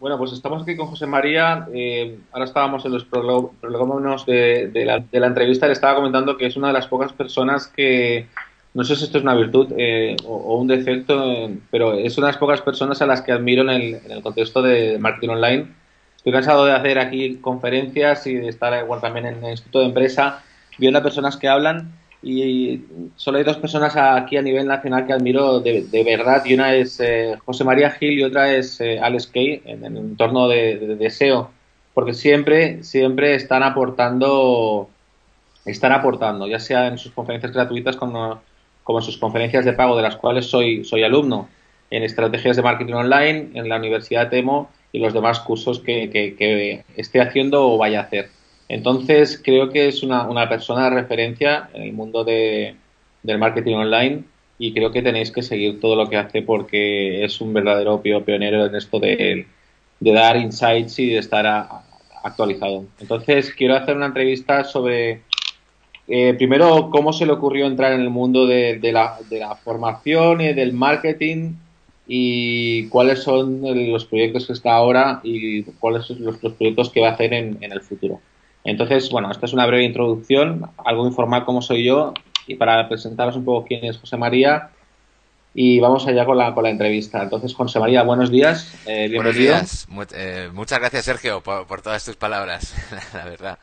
Bueno, pues estamos aquí con José María. Ahora estábamos en los prolegómenos de la entrevista. Le estaba comentando que es una de las pocas personas que, no sé si esto es una virtud o un defecto, pero es una de las pocas personas a las que admiro en el contexto de marketing online. Estoy cansado de hacer aquí conferencias y de estar igual también en el Instituto de Empresa, viendo a personas que hablan. Y solo hay dos personas aquí a nivel nacional que admiro de verdad, y una es José María Gil y otra es Alex Kay en el entorno de SEO, porque siempre están aportando, ya sea en sus conferencias gratuitas como en sus conferencias de pago, de las cuales soy alumno, en estrategias de marketing online, en la Universidad Temo y los demás cursos que esté haciendo o vaya a hacer. Entonces, creo que es una persona de referencia en el mundo del marketing online, y creo que tenéis que seguir todo lo que hace porque es un verdadero pionero en esto de dar insights y de estar actualizado. Entonces, quiero hacer una entrevista sobre primero, ¿cómo se le ocurrió entrar en el mundo de la formación y del marketing? ¿Y cuáles son los proyectos que está ahora y cuáles son los proyectos que va a hacer en el futuro? Entonces, bueno, esta es una breve introducción, algo informal como soy yo, y para presentaros un poco quién es José María, y vamos allá con la entrevista. Entonces, José María, buenos días, Buenos bienvenido. días. Muchas gracias, Sergio, por todas tus palabras, la verdad.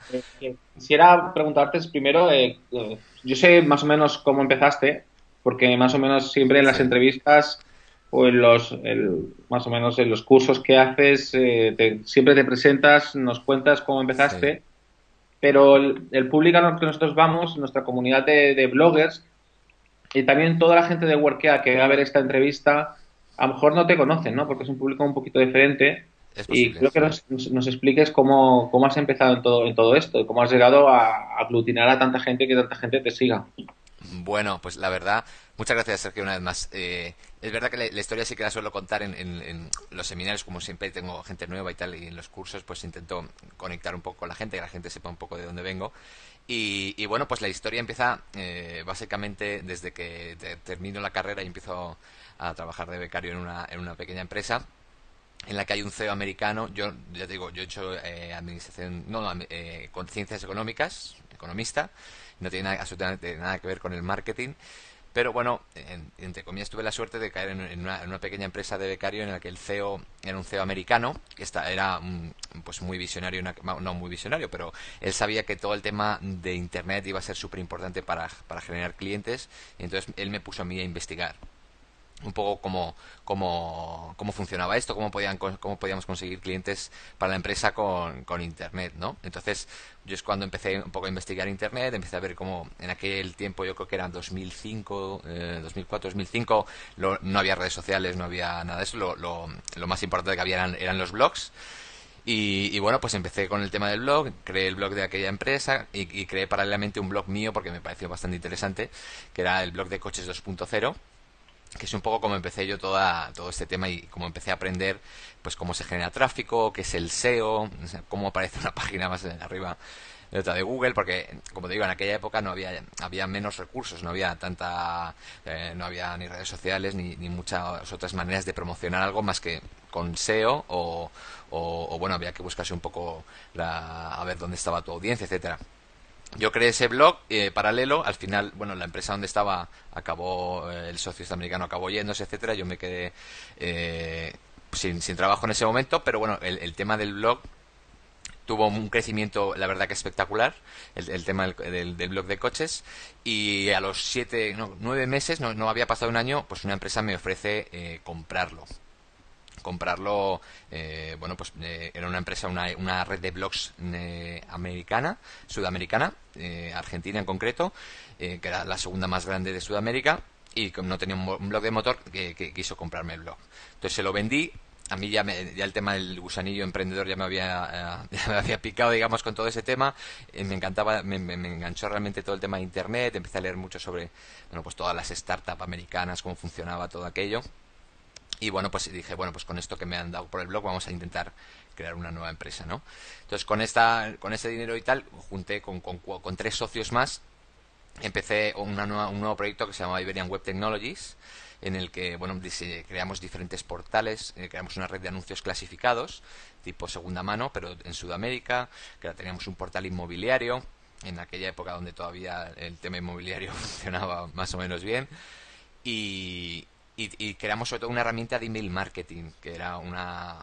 Quisiera preguntarte primero, yo sé más o menos cómo empezaste, porque más o menos siempre en las Sí, entrevistas o más o menos en los cursos que haces, siempre te presentas, nos cuentas cómo sí. empezaste, pero el público al que nosotros vamos, nuestra comunidad de bloggers, y también toda la gente de Workea que va a ver esta entrevista, a lo mejor no te conocen, ¿no? Porque es un público un poquito diferente. Es Y posible, creo que sí. nos expliques cómo has empezado en todo esto y cómo has llegado a aglutinar a tanta gente y que tanta gente te siga. Bueno, pues la verdad, muchas gracias, Sergio, una vez más. Es verdad que la historia sí que la suelo contar en los seminarios, como siempre tengo gente nueva y tal, y en los cursos pues intento conectar un poco con la gente, que la gente sepa un poco de dónde vengo. Y bueno, pues la historia empieza básicamente desde que termino la carrera y empiezo a trabajar de becario en una pequeña empresa en la que hay un CEO americano. Yo ya te digo, yo he hecho administración, no, no, con ciencias económicas, economista, no tiene absolutamente nada que ver con el marketing. Pero bueno, entre comillas, tuve la suerte de caer en una pequeña empresa de becario en la que el CEO era un CEO americano, que era pues muy visionario, no muy visionario, pero él sabía que todo el tema de Internet iba a ser súper importante para generar clientes, y entonces él me puso a mí a investigar un poco cómo funcionaba esto, cómo podíamos conseguir clientes para la empresa con Internet, ¿no? Entonces, yo es cuando empecé un poco a investigar Internet, empecé a ver cómo en aquel tiempo, yo creo que era 2005, 2004, 2005, no había redes sociales, no había nada de eso, lo más importante que había eran los blogs. Y bueno, pues empecé con el tema del blog, creé el blog de aquella empresa y creé paralelamente un blog mío porque me pareció bastante interesante, que era el blog de coches 2.0, que es un poco como empecé yo todo este tema y como empecé a aprender pues cómo se genera tráfico, qué es el SEO, o sea, cómo aparece una página más arriba de otra de Google, porque como te digo, en aquella época había menos recursos, no había ni redes sociales ni muchas otras maneras de promocionar algo más que con SEO o bueno, había que buscarse un poco a ver dónde estaba tu audiencia, etcétera. Yo creé ese blog paralelo. Al final, bueno, la empresa donde estaba acabó, el socio este americano acabó yéndose, etcétera. Yo me quedé sin trabajo en ese momento, pero bueno, el tema del blog tuvo un crecimiento, la verdad que espectacular, el tema del blog de coches. Y a los 9 meses, no había pasado un año, pues una empresa me ofrece comprarlo. Bueno, pues era una empresa, una red de blogs americana, sudamericana, argentina en concreto, que era la segunda más grande de Sudamérica, y como no tenía un blog de motor, que quiso comprarme el blog. Entonces se lo vendí. A mí ya el tema del gusanillo emprendedor ya me había picado, digamos, con todo ese tema. Me encantaba, me enganchó realmente todo el tema de Internet. Empecé a leer mucho sobre, bueno, pues todas las startups americanas, cómo funcionaba todo aquello. Y bueno, pues dije, bueno, pues con esto que me han dado por el blog vamos a intentar crear una nueva empresa, ¿no? Entonces con este dinero y tal, junté con 3 socios más, empecé un nuevo proyecto que se llamaba Iberian Web Technologies, en el que, bueno, creamos diferentes portales, creamos una red de anuncios clasificados, tipo segunda mano, pero en Sudamérica, que ahora teníamos un portal inmobiliario, en aquella época donde todavía el tema inmobiliario funcionaba más o menos bien, y, y creamos sobre todo una herramienta de email marketing, que era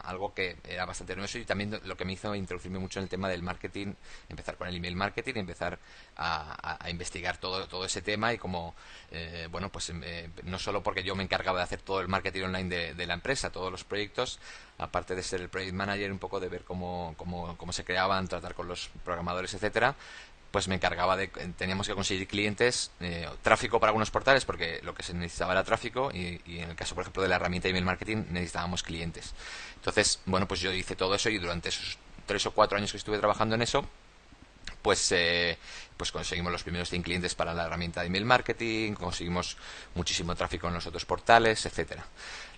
algo que era bastante novedoso y también lo que me hizo introducirme mucho en el tema del marketing, empezar con el email marketing, empezar a investigar todo ese tema y como, bueno, pues no solo porque yo me encargaba de hacer todo el marketing online de la empresa, todos los proyectos, aparte de ser el project manager, un poco de ver cómo se creaban, tratar con los programadores, etcétera, pues me encargaba teníamos que conseguir clientes, tráfico para algunos portales porque lo que se necesitaba era tráfico y en el caso por ejemplo de la herramienta de email marketing necesitábamos clientes. Entonces, bueno, pues yo hice todo eso y durante esos 3 o 4 años que estuve trabajando en eso, pues pues conseguimos los primeros 100 clientes para la herramienta de email marketing, conseguimos muchísimo tráfico en los otros portales, etcétera.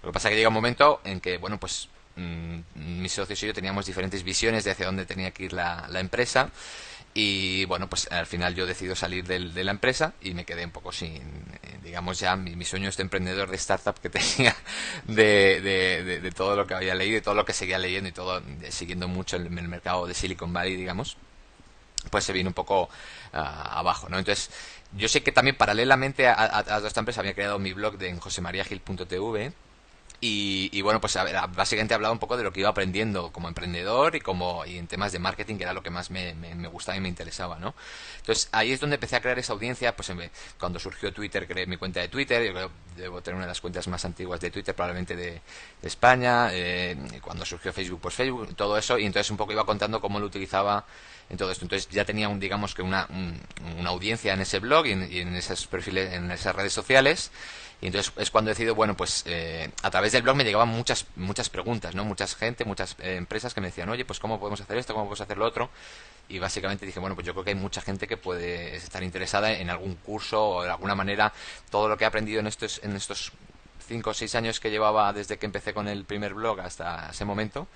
Lo que pasa es que llega un momento en que, bueno, pues mis socios y yo teníamos diferentes visiones de hacia dónde tenía que ir la empresa y bueno, pues al final yo decido salir de la empresa y me quedé un poco sin, digamos ya, mi sueño este emprendedor de startup que tenía de todo lo que había leído y todo lo que seguía leyendo y todo, siguiendo mucho el mercado de Silicon Valley, digamos, pues se vino un poco abajo, ¿no? Entonces, yo sé que también paralelamente a toda esta empresa había creado mi blog en josemariagil.tv y bueno, pues a ver, básicamente he hablado un poco de lo que iba aprendiendo como emprendedor y en temas de marketing, que era lo que más me gustaba y me interesaba, ¿no? Entonces ahí es donde empecé a crear esa audiencia, pues cuando surgió Twitter creé mi cuenta de Twitter, yo creo que debo tener una de las cuentas más antiguas de Twitter, probablemente de España, cuando surgió Facebook, pues Facebook, todo eso, y entonces un poco iba contando cómo lo utilizaba en todo esto. Entonces ya tenía digamos que una audiencia en ese blog y en esos perfiles, en esas redes sociales. Y entonces es cuando he decidido, bueno, pues a través del blog me llegaban muchas preguntas, ¿no? Mucha gente, muchas empresas que me decían, oye, pues ¿cómo podemos hacer esto? ¿Cómo podemos hacer lo otro? Y básicamente dije, bueno, pues yo creo que hay mucha gente que puede estar interesada en algún curso o de alguna manera todo lo que he aprendido en estos 5 o 6 años que llevaba desde que empecé con el primer blog hasta ese momento,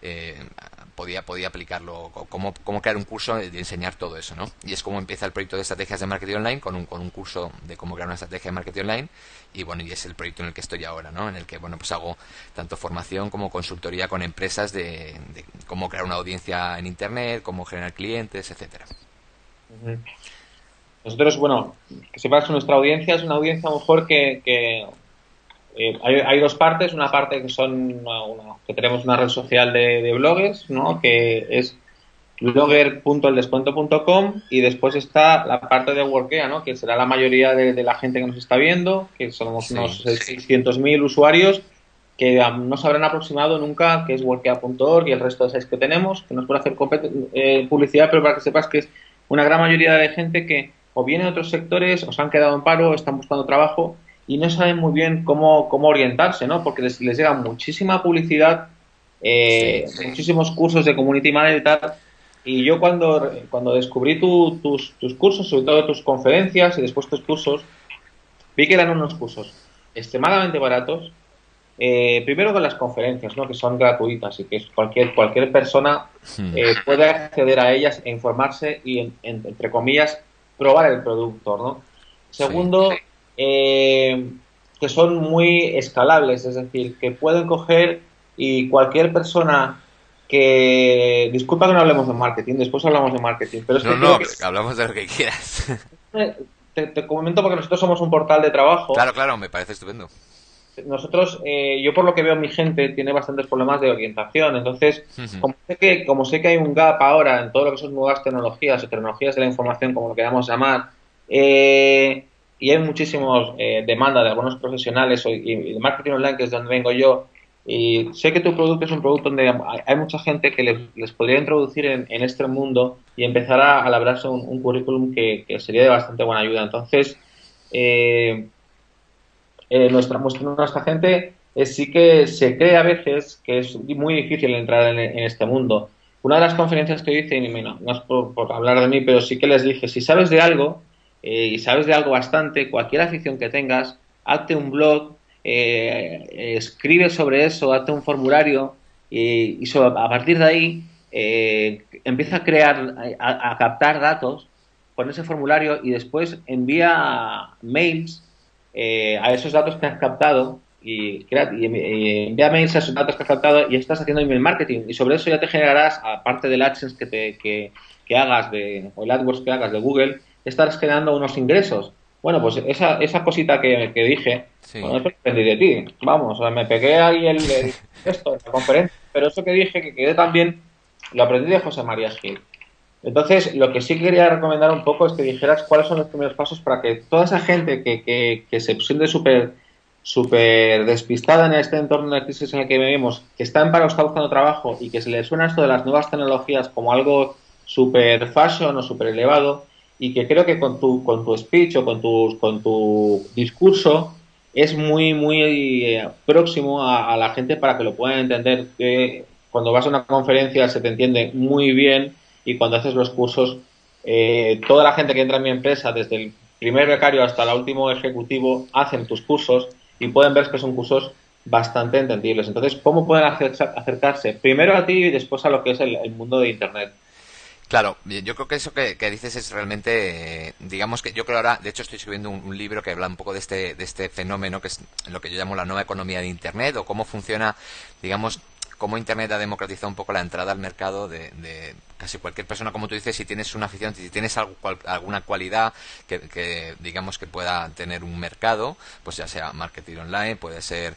eh, podía aplicarlo, cómo crear un curso de enseñar todo eso, ¿no? Y es como empieza el proyecto de estrategias de marketing online con un curso de cómo crear una estrategia de marketing online y bueno, y es el proyecto en el que estoy ahora, ¿no? En el que, bueno, pues hago tanto formación como consultoría con empresas de cómo crear una audiencia en internet, cómo generar clientes, etcétera. Ujú. Nosotros, bueno, que sepas que nuestra audiencia es una audiencia a lo mejor hay dos partes. Una parte que son que tenemos una red social de bloggers, ¿no? Que es blogger.eldescuento.com y después está la parte de Workea, ¿no? Que será la mayoría de la gente que nos está viendo, que somos Sí, unos 600.000 usuarios que no se habrán aproximado nunca que es workea.org y el resto de sites que tenemos, que no es por hacer publicidad, pero para que sepas que es una gran mayoría de gente que o viene de otros sectores, o se han quedado en paro, o están buscando trabajo y no saben muy bien cómo orientarse, ¿no? Porque les llega muchísima publicidad, sí. muchísimos cursos de community manager y tal. Y yo cuando descubrí tus cursos, sobre todo tus conferencias y después tus cursos, vi que eran unos cursos extremadamente baratos. Primero con las conferencias, ¿no? Que son gratuitas y que cualquier persona Hmm. puede acceder a ellas e informarse y, entre comillas, probar el producto, ¿no? Sí. Segundo, que son muy escalables, es decir, que pueden coger y cualquier persona que... Disculpa que no hablemos de marketing, después hablamos de marketing, pero es No, que creo no, que... hablamos de lo que quieras. Te comento porque nosotros somos un portal de trabajo. Claro, claro, me parece estupendo. Nosotros, yo por lo que veo, mi gente tiene bastantes problemas de orientación. Entonces, como sé que hay un gap ahora en todo lo que son nuevas tecnologías o tecnologías de la información, como lo queramos llamar, y hay muchísimos demanda de algunos profesionales y de marketing online, que es de donde vengo yo, y sé que tu producto es un producto donde hay mucha gente que les podría introducir en este mundo y empezar a labrarse un currículum que sería de bastante buena ayuda. Entonces, nuestra gente sí que se cree a veces que es muy difícil entrar en este mundo. Una de las conferencias que hice, y no es por hablar de mí, pero sí que les dije, si sabes de algo, y sabes de algo bastante, cualquier afición que tengas, hazte un blog, escribe sobre eso, hazte un formulario, a partir de ahí empieza a crear, a captar datos con ese formulario y después envía mails a esos datos que has captado y envíame esos datos que has captado y estás haciendo email marketing y sobre eso ya te generarás, aparte del AdSense que hagas o el AdWords que hagas de Google, estarás generando unos ingresos. Bueno, pues esa cosita que dije, Sí. bueno, eso depende de ti. Vamos, o sea, me pegué ahí esto en la conferencia, pero eso que dije que quedé también, lo aprendí de José María Gil. Entonces, lo que sí quería recomendar un poco es que dijeras cuáles son los primeros pasos para que toda esa gente que se siente súper despistada en este entorno de crisis en el que vivimos, que está en paro, está buscando trabajo y que se le suena esto de las nuevas tecnologías como algo súper fashion o súper elevado y que creo que con tu speech o con tu discurso es muy próximo a la gente para que lo puedan entender. Que cuando vas a una conferencia se te entiende muy bien y cuando haces los cursos, toda la gente que entra en mi empresa, desde el primer becario hasta el último ejecutivo, hacen tus cursos y pueden ver que son cursos bastante entendibles. Entonces, ¿cómo pueden acercarse primero a ti y después a lo que es el mundo de Internet? Claro, yo creo que eso que dices es realmente, digamos que yo creo ahora, de hecho estoy escribiendo un libro que habla un poco de este fenómeno que es lo que yo llamo la nueva economía de Internet o cómo funciona, digamos, cómo Internet ha democratizado un poco la entrada al mercado de casi cualquier persona, como tú dices, si tienes una afición, si tienes alguna cualidad digamos que pueda tener un mercado, pues ya sea marketing online, puede ser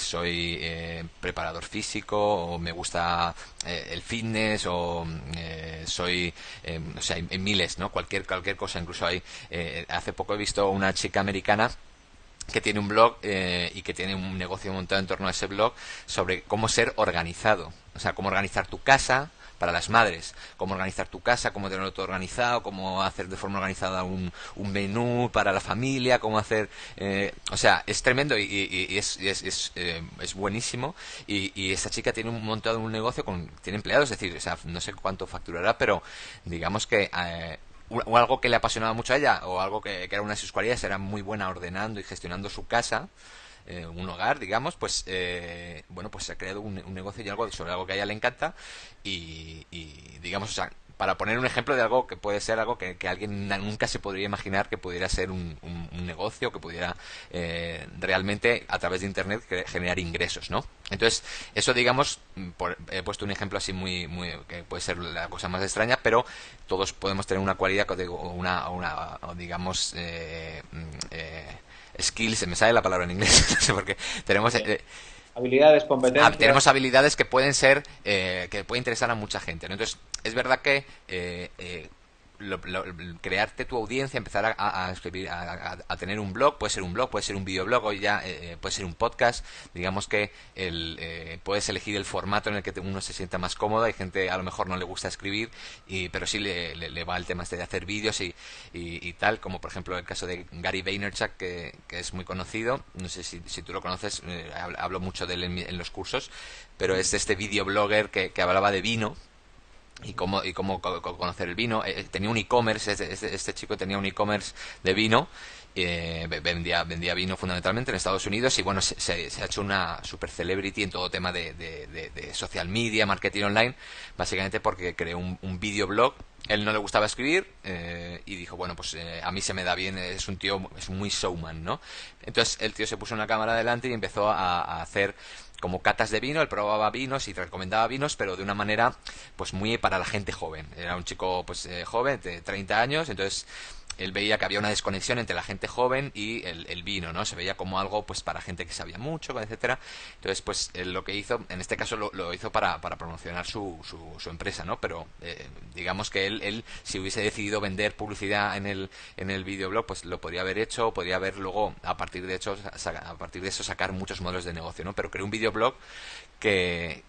soy preparador físico o me gusta el fitness o soy, o sea, hay miles, ¿no? Cualquier cosa, incluso hay, hace poco he visto una chica americana que tiene un blog y que tiene un negocio montado en torno a ese blog sobre cómo ser organizado, o sea, cómo organizar tu casa para las madres, cómo organizar tu casa, cómo tenerlo todo organizado, cómo hacer de forma organizada un menú para la familia, cómo hacer, o sea, es tremendo es buenísimo y esta chica tiene montado un negocio tiene empleados, es decir, o sea, no sé cuánto facturará, pero digamos que o algo que le apasionaba mucho a ella, o algo que era una de sus cualidades, era muy buena ordenando y gestionando su casa, un hogar, digamos, pues bueno, pues se ha creado un negocio y algo sobre algo que a ella le encanta digamos, o sea, para poner un ejemplo de algo que puede ser algo que alguien nunca se podría imaginar que pudiera ser un negocio, que pudiera realmente a través de Internet generar ingresos, ¿no? Entonces, eso digamos, he puesto un ejemplo así que puede ser la cosa más extraña, pero todos podemos tener una cualidad, o digamos, skills, se me sale la palabra en inglés, no sé por qué, tenemos Habilidades, competencias. tenemos habilidades que pueden ser, que pueden interesar a mucha gente, ¿no? Entonces, es verdad que crearte tu audiencia, empezar a escribir, a tener un blog, puede ser un videoblog, hoy ya puede ser un podcast, digamos que puedes elegir el formato en el que uno se sienta más cómodo, hay gente a lo mejor no le gusta escribir, pero sí le va el tema este de hacer vídeos y tal, como por ejemplo el caso de Gary Vaynerchuk, que es muy conocido, no sé si tú lo conoces, hablo mucho de él en los cursos, pero es este videoblogger que hablaba de vino y cómo conocer el vino. Tenía un e-commerce, este chico tenía un e-commerce de vino, vendía vino fundamentalmente en Estados Unidos y bueno, se ha hecho una super celebrity en todo tema de social media, marketing online, básicamente porque creó un videoblog. Él no le gustaba escribir y dijo, bueno, pues a mí se me da bien, es un tío, es muy showman, ¿no? Entonces el tío se puso una cámara delante y empezó a hacer como catas de vino, él probaba vinos y recomendaba vinos, pero de una manera pues muy para la gente joven. Era un chico pues joven, de 30 años, entonces él veía que había una desconexión entre la gente joven y el vino, ¿no? Se veía como algo pues para gente que sabía mucho, etcétera. Entonces, pues él lo que hizo, en este caso lo hizo para promocionar su empresa, ¿no? Pero digamos que él, si hubiese decidido vender publicidad en el videoblog, pues lo podría haber hecho, podría haber luego, a partir de eso sacar muchos modelos de negocio, ¿no? Pero creó un videoblog que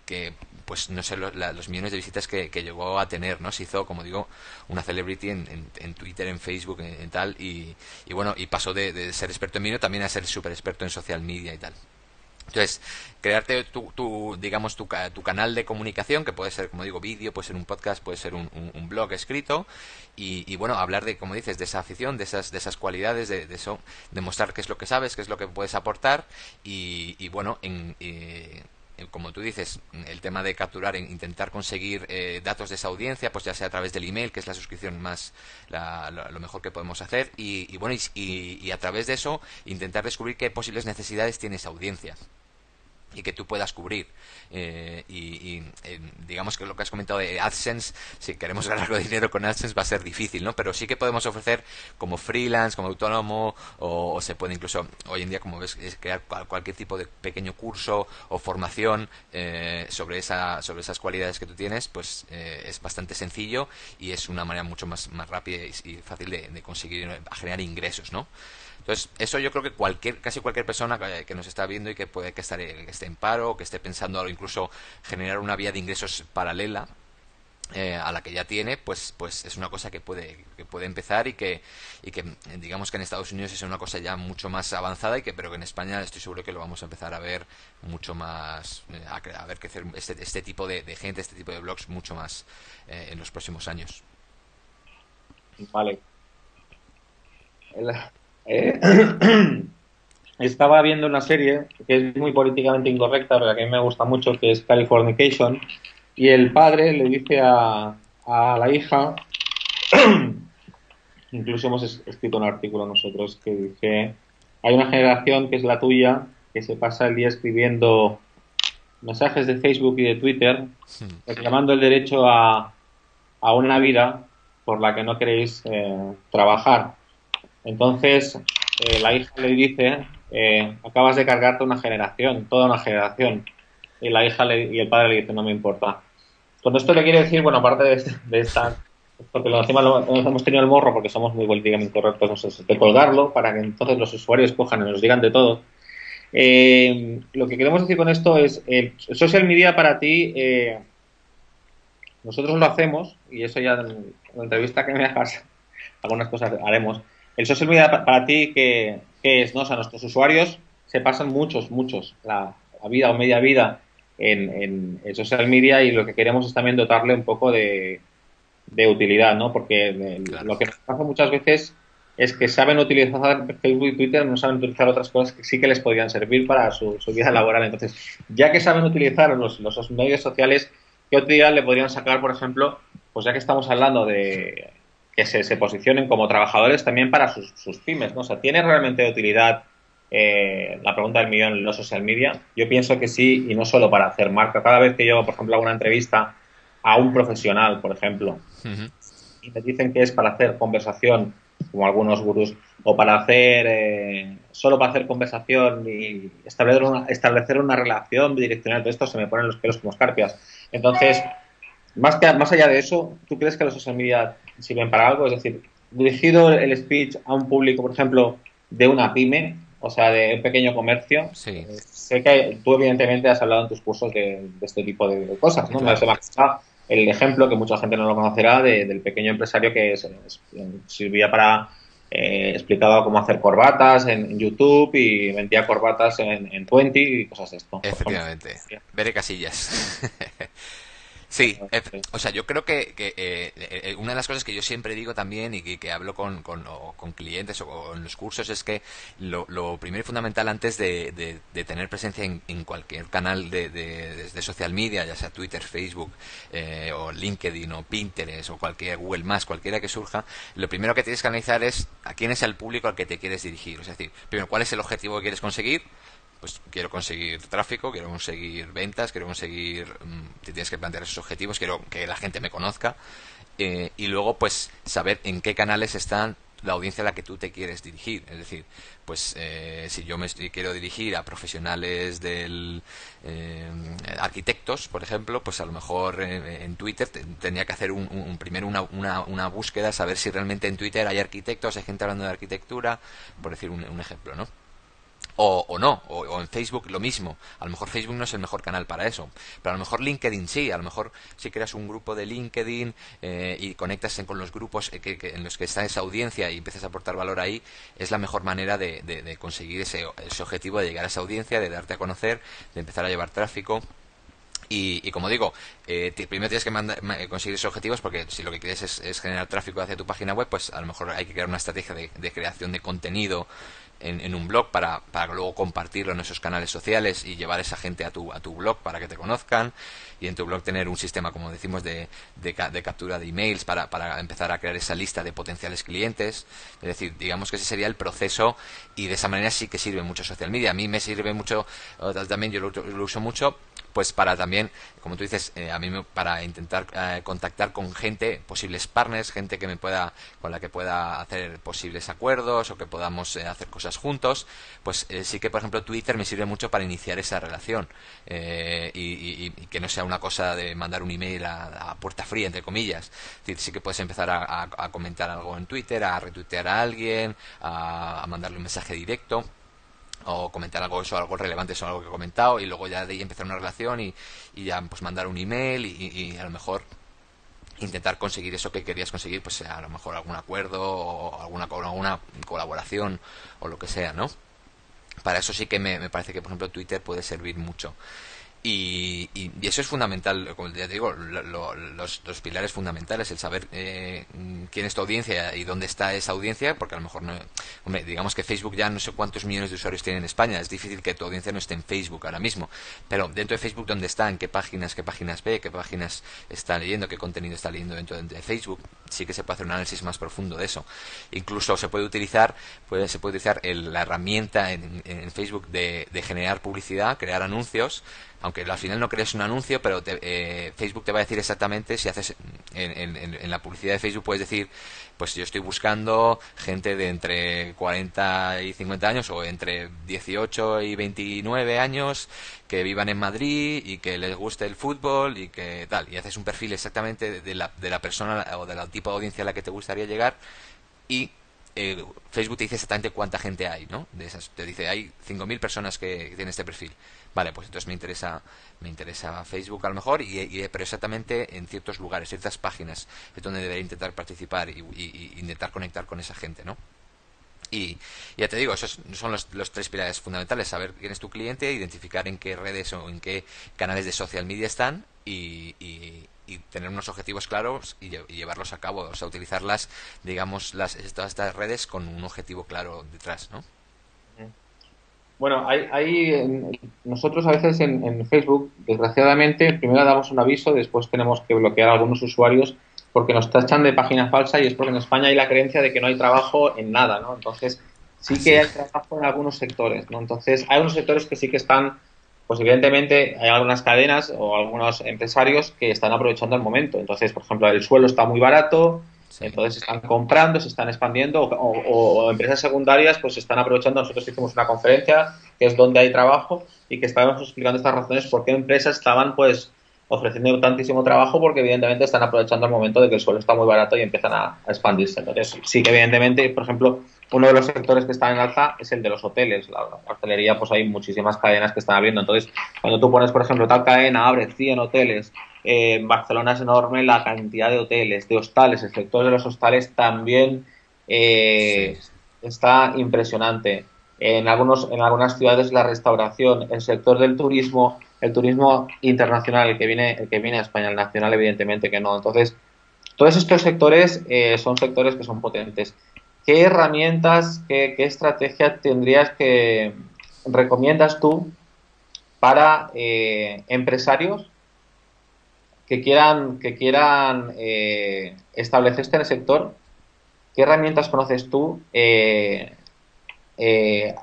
pues no sé los millones de visitas que llegó a tener, ¿no? Se hizo, como digo, una celebrity en Twitter, en Facebook, en tal, y bueno, y pasó de ser experto en vino también a ser súper experto en social media y tal. Entonces, crearte digamos, tu canal de comunicación, que puede ser, como digo, vídeo, puede ser un podcast, puede ser un blog escrito, bueno, hablar de, como dices, de esa afición, de esas cualidades, de eso, demostrar qué es lo que sabes, qué es lo que puedes aportar, bueno, como tú dices, el tema de capturar, intentar conseguir datos de esa audiencia, pues ya sea a través del email, que es la suscripción más, lo mejor que podemos hacer, y bueno, y a través de eso intentar descubrir qué posibles necesidades tiene esa audiencia y que tú puedas cubrir. Digamos que lo que has comentado de AdSense, si queremos ganar algo de dinero con AdSense va a ser difícil, ¿no? Pero sí que podemos ofrecer como freelance, como autónomo, o se puede incluso, hoy en día, como ves, es crear cualquier tipo de pequeño curso o formación sobre esas cualidades que tú tienes, pues es bastante sencillo y es una manera mucho más rápida y fácil de conseguir generar ingresos, ¿no? Entonces, eso yo creo que casi cualquier persona que nos está viendo y que puede que esté en paro, que esté pensando incluso generar una vía de ingresos paralela a la que ya tiene, pues es una cosa que puede empezar y que digamos que en Estados Unidos es una cosa ya mucho más avanzada pero que en España estoy seguro que lo vamos a empezar a ver mucho más, a ver crecer este tipo de gente, este tipo de blogs mucho más en los próximos años. Vale. El- eh, Estaba viendo una serie que es muy políticamente incorrecta, pero que a mí me gusta mucho, que es Californication, y el padre le dice a la hija, incluso hemos escrito un artículo nosotros que dice, hay una generación que es la tuya, que se pasa el día escribiendo mensajes de Facebook y de Twitter, reclamando el derecho a una vida por la que no queréis trabajar. Entonces, la hija le dice, acabas de cargarte una generación, toda una generación. Y la hija y el padre le dice, no me importa. Con esto le quiere decir, bueno, aparte de esta, porque encima nos hemos tenido el morro porque somos muy políticamente incorrectos, no sé, de colgarlo para que entonces los usuarios cojan y nos digan de todo. Lo que queremos decir con esto es, el social media para ti, nosotros lo hacemos, y eso ya en la entrevista que me hagas, algunas cosas haremos. El social media para ti, ¿qué es? ¿No? O sea, nuestros usuarios se pasan muchos, la vida o media vida en el social media y lo que queremos es también dotarle un poco de utilidad, ¿no? Porque Claro. lo que nos pasa muchas veces es que saben utilizar Facebook y Twitter, no saben utilizar otras cosas que sí que les podrían servir para su vida laboral. Entonces, ya que saben utilizar los medios sociales, ¿qué utilidad le podrían sacar, por ejemplo, pues ya que estamos hablando de que se posicionen como trabajadores también para sus pymes, ¿no? O sea, ¿tiene realmente utilidad la pregunta del millón los social media? Yo pienso que sí, y no solo para hacer marca. Cada vez que yo, por ejemplo, hago una entrevista a un profesional, por ejemplo, Ujú. y me dicen que es para hacer conversación, como algunos gurús, o para hacer solo para hacer conversación y establecer una relación bidireccional, de esto se me ponen los pelos como escarpias. Entonces, más allá de eso, ¿tú crees que los social media sirven para algo? Es decir, dirigido el speech a un público, por ejemplo, de una pyme, o sea, de un pequeño comercio. Sí, Sé que tú, evidentemente, has hablado en tus cursos de este tipo de cosas, ¿no? claro. Se me ha pasado el ejemplo, que mucha gente no lo conocerá, del pequeño empresario que servía para. Explicaba cómo hacer corbatas en YouTube y vendía corbatas en Twenty y cosas de esto, por ejemplo. Efectivamente. Veré Casillas. Sí, o sea, yo creo que una de las cosas que yo siempre digo también y que hablo con clientes o en los cursos es que lo primero y fundamental antes de tener presencia en cualquier canal de social media, ya sea Twitter, Facebook o LinkedIn o Pinterest o Google más, cualquiera que surja, lo primero que tienes que analizar es a quién es el público al que te quieres dirigir. Es decir, primero, ¿cuál es el objetivo que quieres conseguir? Pues quiero conseguir tráfico, quiero conseguir ventas, quiero conseguir, te tienes que plantear esos objetivos, quiero que la gente me conozca y luego pues saber en qué canales están la audiencia a la que tú te quieres dirigir. Es decir, pues si yo quiero dirigir a profesionales del arquitectos, por ejemplo, pues a lo mejor en Twitter tendría que hacer primero una búsqueda, saber si realmente en Twitter hay arquitectos, hay gente hablando de arquitectura, por decir un ejemplo, ¿no? O no, o en Facebook lo mismo. A lo mejor Facebook no es el mejor canal para eso, pero a lo mejor LinkedIn sí. A lo mejor si creas un grupo de LinkedIn y conectas con los grupos en los que está esa audiencia y empiezas a aportar valor ahí, es la mejor manera de conseguir ese objetivo de llegar a esa audiencia, de darte a conocer, de empezar a llevar tráfico Y como digo, primero tienes que conseguir esos objetivos, porque si lo que quieres es generar tráfico hacia tu página web, pues a lo mejor hay que crear una estrategia de creación de contenido en un blog para luego compartirlo en esos canales sociales y llevar a esa gente a tu blog para que te conozcan, y en tu blog tener un sistema, como decimos, de captura de emails para empezar a crear esa lista de potenciales clientes. Es decir, digamos que ese sería el proceso, y de esa manera sí que sirve mucho social media. A mí me sirve mucho, también yo lo uso mucho, pues para también, como tú dices, para intentar contactar con gente, posibles partners, gente con la que pueda hacer posibles acuerdos, o que podamos hacer cosas juntos. Pues sí que, por ejemplo, Twitter me sirve mucho para iniciar esa relación, y que no sea una cosa de mandar un email a puerta fría, entre comillas. Es decir, sí que puedes empezar a comentar algo en Twitter, a retuitear a alguien, a mandarle un mensaje directo, o comentar algo relevante sobre algo que he comentado, y luego ya de ahí empezar una relación, y ya pues mandar un email, y a lo mejor intentar conseguir eso que querías conseguir, pues a lo mejor algún acuerdo o alguna colaboración o lo que sea, ¿no? Para eso sí que me parece que, por ejemplo, Twitter puede servir mucho. Y eso es fundamental, como ya te digo, los pilares fundamentales, el saber quién es tu audiencia y dónde está esa audiencia, porque a lo mejor no, hombre, digamos que Facebook ya no sé cuántos millones de usuarios tiene en España, es difícil que tu audiencia no esté en Facebook ahora mismo, pero dentro de Facebook, ¿dónde está? ¿En qué páginas ve? ¿Qué páginas está leyendo? ¿Qué contenido está leyendo dentro de Facebook? Sí que se puede hacer un análisis más profundo de eso. Incluso se puede utilizar la herramienta en Facebook de generar publicidad, crear anuncios, aunque al final no crees un anuncio, pero Facebook te va a decir exactamente si haces en la publicidad de Facebook. Puedes decir, pues yo estoy buscando gente de entre 40 y 50 años, o entre 18 y 29 años, que vivan en Madrid y que les guste el fútbol y que tal, y haces un perfil exactamente de la persona o del tipo de audiencia a la que te gustaría llegar, y Facebook te dice exactamente cuánta gente hay, ¿no? De esas, te dice, hay 5.000 personas que tienen este perfil. Vale, pues entonces me interesa Facebook a lo mejor, pero exactamente en ciertos lugares, ciertas páginas es donde debería intentar participar, y intentar conectar con esa gente, ¿no? Y ya te digo, esos son los tres pilares fundamentales: saber quién es tu cliente, identificar en qué redes o en qué canales de social media están, y tener unos objetivos claros, y llevarlos a cabo, o sea, utilizarlas, digamos, todas estas redes con un objetivo claro detrás, ¿no? Bueno, nosotros a veces en Facebook, desgraciadamente, primero damos un aviso, después tenemos que bloquear a algunos usuarios porque nos tachan de página falsa, y es porque en España hay la creencia de que no hay trabajo en nada, ¿no? Entonces, sí que Así. hay trabajo en algunos sectores, ¿no? Entonces, hay unos sectores que sí que están, pues evidentemente hay algunas cadenas o algunos empresarios que están aprovechando el momento. Entonces, por ejemplo, el suelo está muy barato, Sí. entonces están comprando, se están expandiendo, o empresas secundarias pues están aprovechando. Nosotros hicimos una conferencia que es donde hay trabajo, y que estábamos explicando estas razones por qué empresas estaban pues ofreciendo tantísimo trabajo, porque evidentemente están aprovechando el momento de que el suelo está muy barato y empiezan a expandirse. Entonces sí que evidentemente, por ejemplo, uno de los sectores que está en alza es el de los hoteles. La hostelería, pues hay muchísimas cadenas que están abriendo. Entonces, cuando tú pones, por ejemplo, tal cadena abre 100 hoteles, en Barcelona es enorme la cantidad de hoteles, de hostales. El sector de los hostales también Sí. está impresionante. En algunas ciudades la restauración, el sector del turismo, el turismo internacional, el que viene a España, el nacional evidentemente que no. Entonces, todos estos sectores son sectores que son potentes. ¿Qué herramientas, qué estrategia recomiendas tú para empresarios que quieran establecerse en el sector? ¿Qué herramientas conoces tú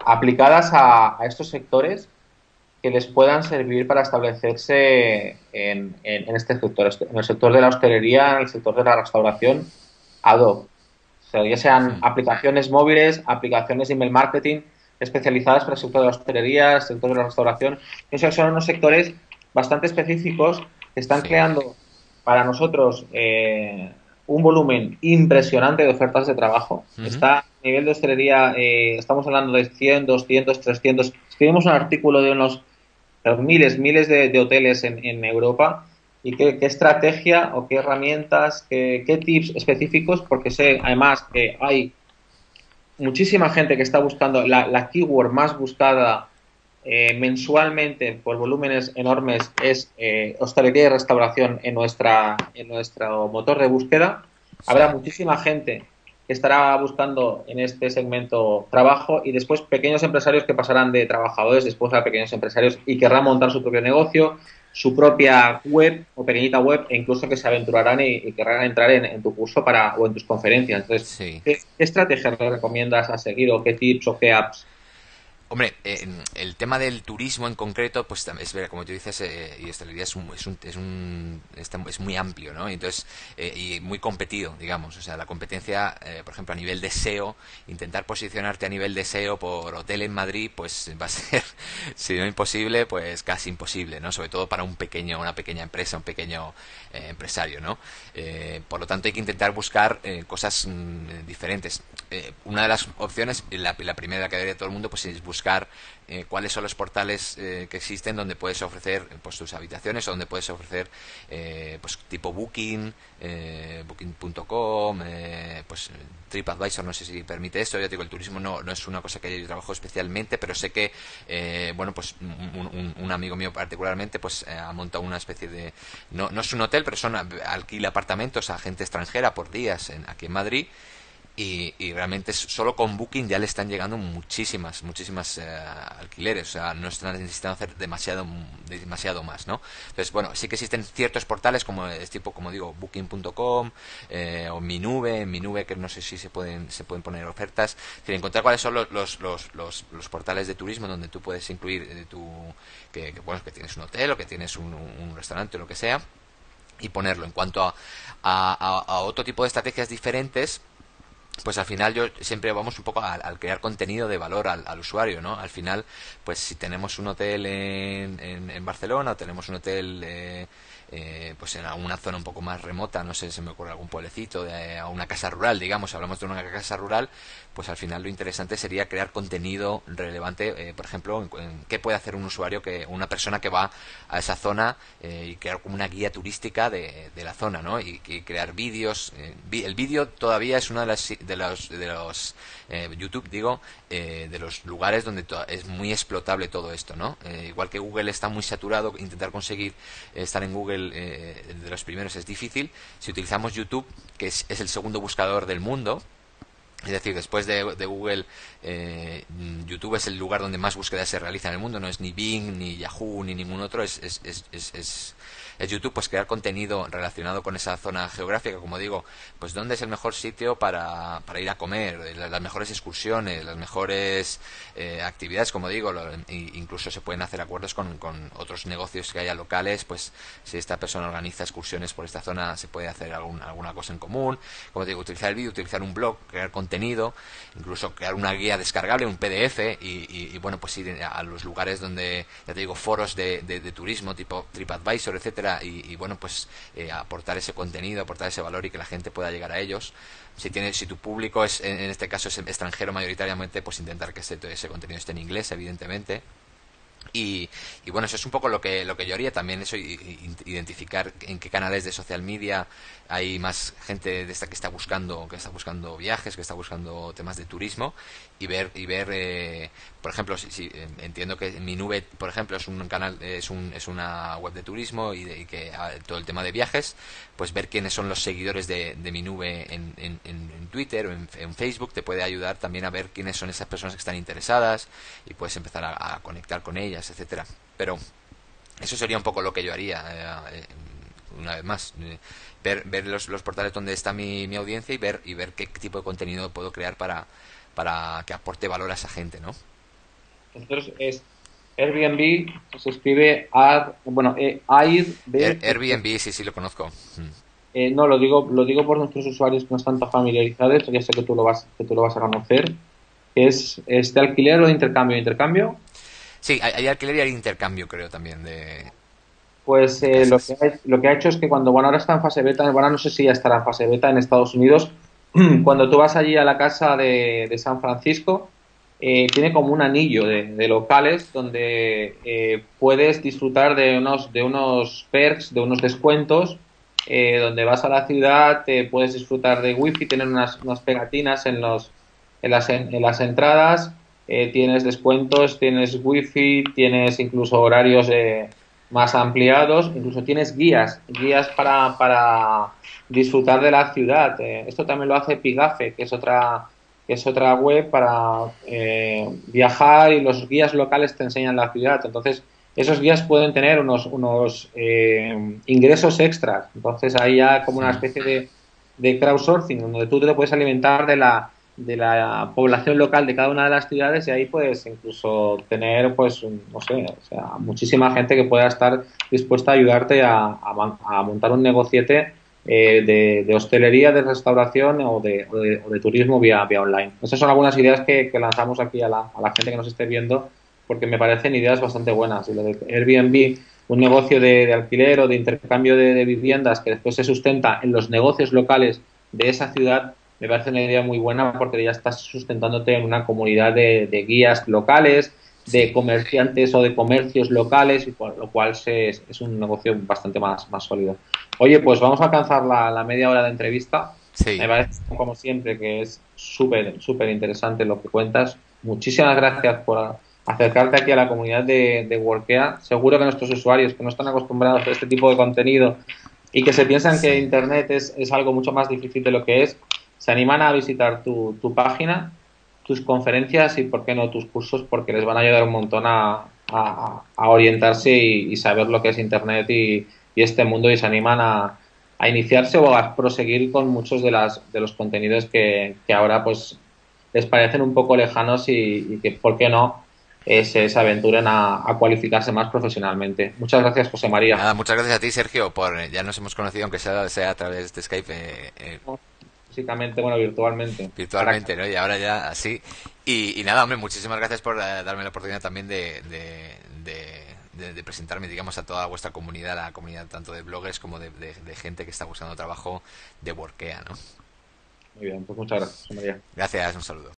aplicadas a estos sectores que les puedan servir para establecerse en este sector, en el sector de la hostelería, en el sector de la restauración, ad hoc? O sea, ya sean Hmm. aplicaciones móviles, aplicaciones de email marketing especializadas para el sector de la hostelería, el sector de la restauración. Esos son unos sectores bastante específicos que están Sí. creando para nosotros un volumen impresionante de ofertas de trabajo. Ujú. Está a nivel de hostelería, estamos hablando de 100, 200, 300. Escribimos un artículo de unos miles de hoteles en Europa. ¿Y qué estrategia o qué herramientas, qué tips específicos? Porque sé además que hay muchísima gente que está buscando la keyword más buscada mensualmente por volúmenes enormes es hostelería y restauración en nuestro motor de búsqueda. Habrá Sí. muchísima gente que estará buscando en este segmento trabajo y después pequeños empresarios que pasarán de trabajadores después a pequeños empresarios y querrán montar su propio negocio, su propia web o pequeñita web e incluso que se aventurarán y querrán entrar en tu curso o en tus conferencias. Entonces, Sí. ¿qué estrategias le recomiendas a seguir o qué tips o qué apps? Hombre, el tema del turismo en concreto, pues es verdad, como tú dices, y hostelería es muy amplio, ¿no? Y entonces, y muy competido, digamos. O sea, la competencia, por ejemplo, a nivel de SEO, intentar posicionarte a nivel de SEO por hotel en Madrid, pues va a ser, si no imposible, pues casi imposible, ¿no? Sobre todo para una pequeña empresa, un pequeño empresario, ¿no? Por lo tanto, hay que intentar buscar cosas diferentes. Una de las opciones, la primera que daría a todo el mundo, pues es buscar cuáles son los portales que existen donde puedes ofrecer pues tus habitaciones o donde puedes ofrecer pues tipo Booking, Booking.com, pues TripAdvisor, no sé si permite esto. Ya digo, el turismo no es una cosa que yo trabajo especialmente, pero sé que bueno, pues un amigo mío particularmente pues ha montado una especie de, no es un hotel, pero alquila apartamentos a gente extranjera por días aquí en Madrid, y realmente solo con Booking ya le están llegando muchísimas alquileres. O sea, no están necesitando hacer demasiado más, ¿no? Entonces, bueno, sí que existen ciertos portales como es tipo, como digo, Booking.com o Mi Nube, que no sé si se pueden poner ofertas. Es decir, encontrar cuáles son los portales de turismo donde tú puedes incluir bueno, que tienes un hotel o que tienes un restaurante o lo que sea, y ponerlo. En cuanto a otro tipo de estrategias diferentes, pues al final yo siempre vamos un poco al crear contenido de valor al usuario, ¿no? Al final, pues si tenemos un hotel en Barcelona o tenemos un hotel pues en alguna zona un poco más remota, no sé, se me ocurre algún pueblecito, a una casa rural, digamos, hablamos de una casa rural, pues al final lo interesante sería crear contenido relevante, por ejemplo, en qué puede hacer un usuario, una persona que va a esa zona, y crear como una guía turística de la zona, ¿no? Y crear vídeos. El vídeo todavía es uno de los YouTube, digo, de los lugares donde es muy explotable todo esto, ¿no? Igual que Google está muy saturado, intentar conseguir estar en Google de los primeros es difícil. Si utilizamos YouTube, que es el segundo buscador del mundo, es decir, después de Google, YouTube es el lugar donde más búsquedas se realizan en el mundo. No es ni Bing, ni Yahoo, ni ningún otro. Es YouTube, pues crear contenido relacionado con esa zona geográfica. Como digo, pues dónde es el mejor sitio para ir a comer, las mejores excursiones, las mejores actividades, como digo. Incluso se pueden hacer acuerdos con otros negocios que haya locales. Pues si esta persona organiza excursiones por esta zona, se puede hacer alguna cosa en común. Como digo, utilizar el vídeo, utilizar un blog, crear contenido, incluso crear una guía descargable, un PDF, y bueno, pues ir a los lugares donde, ya te digo, foros de turismo tipo TripAdvisor, etcétera, y bueno, pues aportar ese contenido, aportar ese valor y que la gente pueda llegar a ellos. Si tu público en este caso es extranjero mayoritariamente, pues intentar que ese contenido esté en inglés, evidentemente. Y bueno, eso es un poco lo que yo haría también, eso, identificar en qué canales de social media hay más gente de esta que está buscando viajes, que está buscando temas de turismo, y ver por ejemplo, entiendo que Mi Nube, por ejemplo, es un canal, es una web de turismo y que todo el tema de viajes, pues ver quiénes son los seguidores de Mi Nube en Twitter o en Facebook te puede ayudar también a ver quiénes son esas personas que están interesadas, y puedes empezar a conectar con ellas, etcétera. Pero eso sería un poco lo que yo haría, una vez más, ver los portales donde está mi audiencia, y ver qué tipo de contenido puedo crear para que aporte valor a esa gente, ¿no? Nosotros es Airbnb, se escribe bueno, Airbnb. Airbnb, sí, sí, lo conozco. No, lo digo por nuestros usuarios que no están tan familiarizados, ya sé que tú lo vas a conocer. Es este alquiler o de intercambio. ¿Intercambio? Sí, hay alquiler y hay intercambio, creo, también, Pues de lo que casas. ha hecho es que bueno, ahora está en fase beta, bueno, no sé si ya estará en fase beta en Estados Unidos, cuando tú vas allí a la casa de San Francisco, tiene como un anillo de locales donde puedes disfrutar de unos perks, de unos descuentos, donde vas a la ciudad, puedes disfrutar de wifi, tienen unas pegatinas en las entradas, tienes descuentos, tienes wifi, tienes incluso horarios más ampliados, incluso tienes guías para disfrutar de la ciudad. Esto también lo hace Pigafe, que es otra web para viajar, y los guías locales te enseñan la ciudad. Entonces, esos guías pueden tener unos ingresos extras. Entonces, ahí ya como una Mm. especie de crowdsourcing, donde tú te puedes alimentar de la población local de cada una de las ciudades, y ahí puedes incluso tener, pues, no sé, o sea, muchísima gente que pueda estar dispuesta a ayudarte a montar un negociete de hostelería, de restauración o de turismo vía online. Esas son algunas ideas que lanzamos aquí a la gente que nos esté viendo, porque me parecen ideas bastante buenas. Y lo de Airbnb, un negocio de alquiler o de intercambio de viviendas que después se sustenta en los negocios locales de esa ciudad, me parece una idea muy buena, porque ya estás sustentándote en una comunidad de guías locales, de Sí, comerciantes o de comercios locales, y por lo cual es un negocio bastante más sólido. Oye, pues vamos a alcanzar la media hora de entrevista. Me sí. parece, como siempre, que es súper interesante lo que cuentas. Muchísimas gracias por acercarte aquí a la comunidad de Workea. Seguro que nuestros usuarios que no están acostumbrados a este tipo de contenido y que se piensan que Sí. Internet es algo mucho más difícil de lo que es, se animan a visitar tu página, tus conferencias y, por qué no, tus cursos, porque les van a ayudar un montón a orientarse y saber lo que es Internet y este mundo, y se animan a iniciarse o a proseguir con muchos de los contenidos que ahora pues les parecen un poco lejanos, y que, ¿por qué no?, se aventuren a cualificarse más profesionalmente. Muchas gracias, José María. Nada, muchas gracias a ti, Sergio, por ya nos hemos conocido, aunque sea a través de Skype, Físicamente, bueno, virtualmente. Ahora, virtualmente, ¿no? Y ahora ya así. Y nada, hombre, muchísimas gracias por darme la oportunidad también de presentarme, digamos, a toda vuestra comunidad, la comunidad tanto de bloggers como de gente que está buscando trabajo de Workea, ¿no? muy bien, pues muchas gracias, José María. Gracias, un saludo.